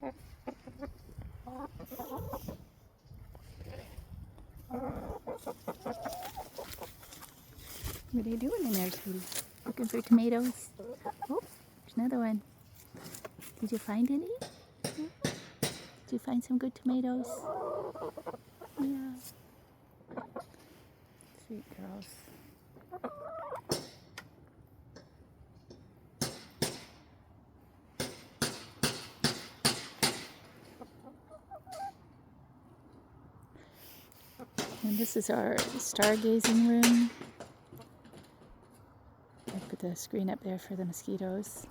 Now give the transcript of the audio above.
What are you doing in there, sweetie? Looking for tomatoes? Oh, there's another one. Did you find any? Did you find some good tomatoes? Yeah. Sweet girls. And this is our stargazing room. I put the screen up there for the mosquitoes.